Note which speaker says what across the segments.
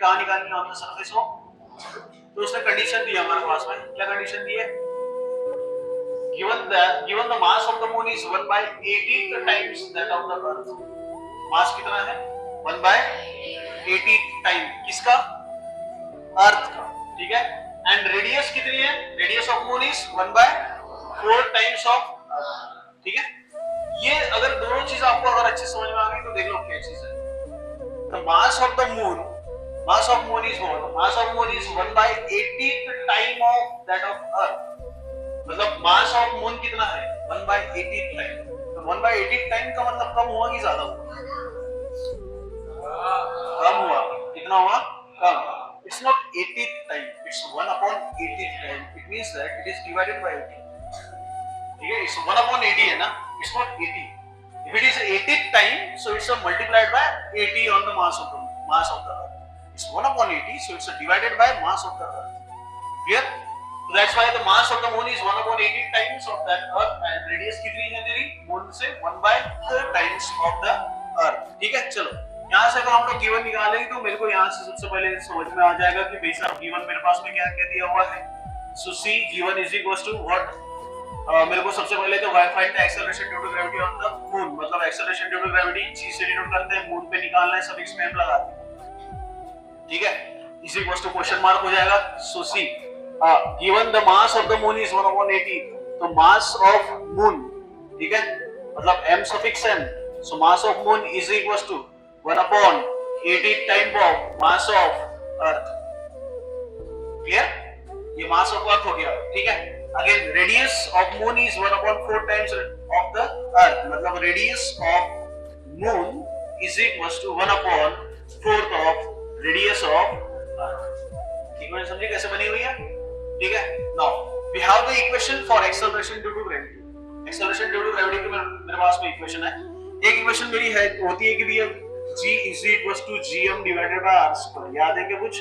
Speaker 1: कहाँ निकालनी है, ऑन द सरफेस ऑफ। तो उसने कंडीशन दी हमारे पास में, क्या कंडीशन दी है, given the mass of the moon is 1/80 times that of the earth। मास कितना है, 1/80 टाइम किसका, अर्थ का, ठीक है। एंड रेडियस कितनी है, radius of moon is 1/4 times of earth, ठीक है। ये अगर दोनों चीज आपको अगर अच्छे समझ में आ गई तो देख लो क्या चीज है। The mass of the moon, mass of moon is what, mass of moon is 1/80 time of that of earth. मतलब मास ऑफ मून कितना है, 1/80 टाइम। तो 1/80 टाइम का मतलब कम हुआ कि ज्यादा हुआ, कम हुआ, कितना हुआ, कम। It's not 80 time, it's 1/80 time. It means that it is divided by 80. ठीक है, it's 1/80 है ना, it's not 80. If it is 80 time, so it's multiplied by 80 on the mass of the earth. It's 1/80, so it's divided by mass of the earth. Clear? So that's why the mass of the moon is 1/80 times of that earth, and radius कितनी है तेरी moon से, 1/4 times of the earth। ठीक है, चलो यहाँ से अगर हम लोग गिवन निकालेंगे तो मेरे को यहाँ से सबसे पहले समझ में आ जाएगा कि भाई साहब गिवन मेरे पास में क्या क्या दिया हुआ है। So see given is equals to what, मेरे को सबसे पहले तो find the acceleration due to gravity on the moon, मतलब acceleration due to gravity g से डिनोट करते हैं, मून पे निकालना है, सब इसमें हम लगाते हैं, ठीक है। Is equals to question mark हो जाएगा। So see given the mass of the moon is 1/80, तो मास ऑफ मून, ठीक है, मतलब m suffix m, so mass of moon is equals to 1/80 time of mass of earth. Clear, ये mass of earth हो गया, ठीक है। Again radius of moon is 1/4 times of the earth, मतलब radius of moon is equals to 1/4 of radius of earth. ठीक है, समझे कैसे बनी हुई है, ठीक है। Now we have the equation for acceleration due to gravity. Acceleration due to gravity की मेरे पास में इक्वेशन है। एक इक्वेशन मेरी है होती है कि भैया g is equals to gm divided by r square, याद है क्या कुछ,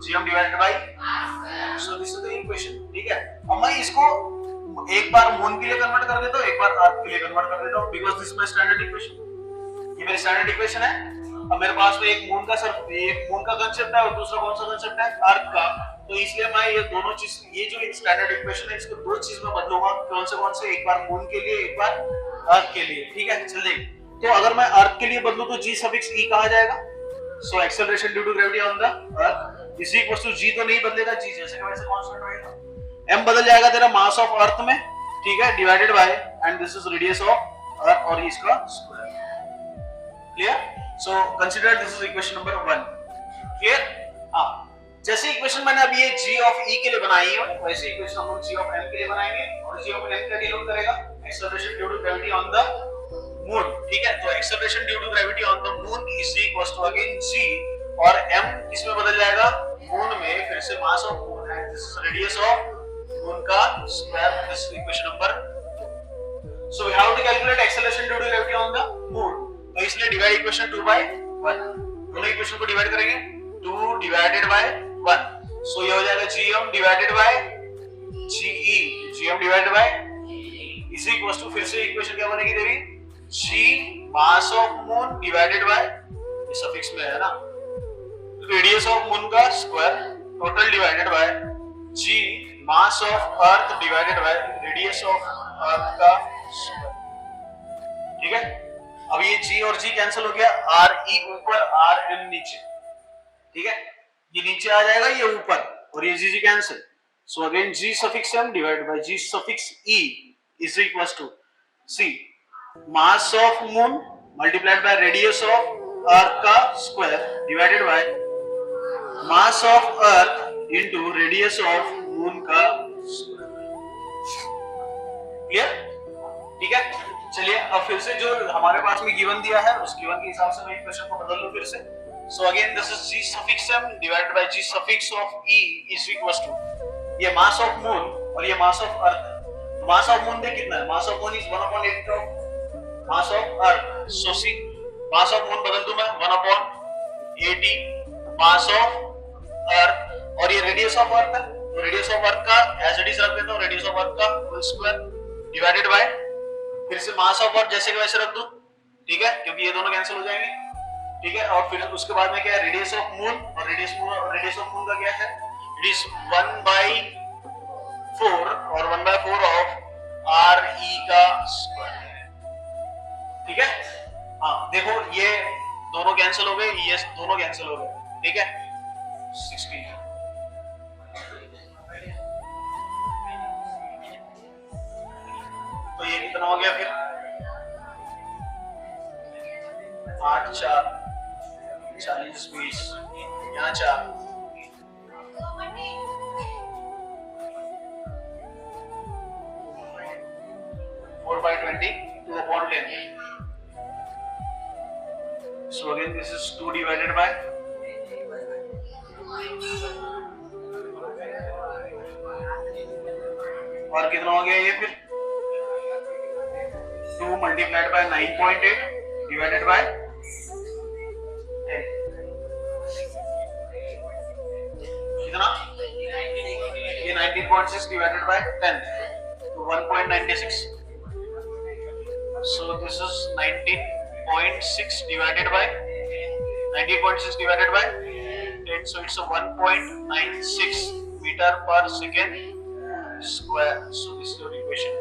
Speaker 1: gm divided by r, so this is the equation, ठीक है। अब मैं इसको एक बार मून के लिए कन्वर्ट कर देता हूं, एक बार अर्थ के लिए कन्वर्ट कर देता हूं, because this is my standard equation, ये मेरी स्टैंडर्ड इक्वेशन है। अब मेरे पास में एक मून का सिर्फ एक मून का कांसेप्ट है और दूसरा कौन सा कांसेप्ट है, अर्थ का, तो इसलिए मैं ये दोनों चीज, ये जो एक स्टैंडर्ड इक्वेशन है इसको दो चीज में बदलूंगा, कौन से, एक बार मून के लिए, एक बार अर्थ के लिए, ठीक है। चल देख, तो अगर मैं अर्थ के लिए बदलूं तो g सफिक्स e कहा जाएगा। So acceleration due to gravity on the earth is equals to g, तो नहीं बदलेगा, g जैसे का वैसे कांस्टेंट रहेगा। m बदल जाएगा तेरा मास ऑफ अर्थ में, ठीक है, divided by, and this is radius of अर्थ और इसका square. Clear, so consider this is equation number 1। Clear, हां, जैसे इक्वेशन मैंने अभी ये g ऑफ e के लिए बनाई है वैसे इक्वेशन हम g ऑफ m के लिए बनाएंगे, और g ऑफ m का डिनोट करेगा acceleration due to gravity on the moon, ठीक है। तो acceleration due to gravity on the moon is equals to again g, और m किसमें बदल जाएगा, मून में, फिर से मास ऑफ मून है, this is radius of moon का square, this is equation number 2। So we have to calculate acceleration due to gravity on the moon, तो इसलिए डिवाइड इक्वेशन 2 बाय 1, दोनों इक्वेशन को डिवाइड करेंगे, 2 डिवाइडेड बाय 1, सो ये हो जाएगा gm divided by ge, gm divided by is equals to, फिर से इक्वेशन क्या बनेगी तेरी, g mass of moon divided by, ये सफिक्स में है ना, रेडियस ऑफ मून का square total divided by g mass of earth divided by radius of earth का स्क्वायर, ठीक है। अब ये g और g कैंसिल हो गया, r e ऊपर r m नीचे, ठीक है, ये नीचे आ जाएगा, ये ऊपर, और ये g cancel, so again g suffix m divided by g suffix e is equals to c mass of moon multiplied by radius of earth का square divided by mass of earth into radius of moon का square. Clear, ठीक है। चलिए अब फिर से जो हमारे पास में गिवन दिया है उस गिवन के हिसाब से मैं इक्वेशन को बदल लूं फिर से। So again this is g suffix m divided by g suffix of e is equals to, ये मास ऑफ मून और ये mass of earth. Mass of moon में कितना है, mass of moon is 1/8 of mass of earth, so see mass of moon बदल दूं मैं 1/80 मास of अर्थ, और ये रेडियस ऑफ अर्थ है, तो रेडियस ऑफ अर्थ का एज इट इज रख देता हूं, रेडियस ऑफ अर्थ का होल स्क्वायर डिवाइडेड बाय, फिर से मास ऑफ अर्थ जैसे के वैसे रख दूं, ठीक है, क्योंकि ये दोनों कैंसिल हो जाएंगे, ठीक है, और फिर उसके बाद में क्या है, रेडियस ऑफ मून, और रेडियस ऑफ मून का क्या है, इट इज 1/4 और 1/4 ऑफ RE का स्क्वायर। ठीक है, हाँ देखो ये दोनों कैंसिल हो गए, ये दोनों कैंसिल हो गए। ठीक है, 16, तो ये कितना हो गया फिर, 8 4 40 20, यहाँ 4, 4/20, 2/10। So again this is 2 divided by, और कितना हो गया ये फिर, 2 multiplied by 9.8 divided by 10, कितना, ये 19.6 divided by 10, तो 1.96, so this is 19.6 divided by 10, so it's a 1.96 meter per second square. So this is your equation.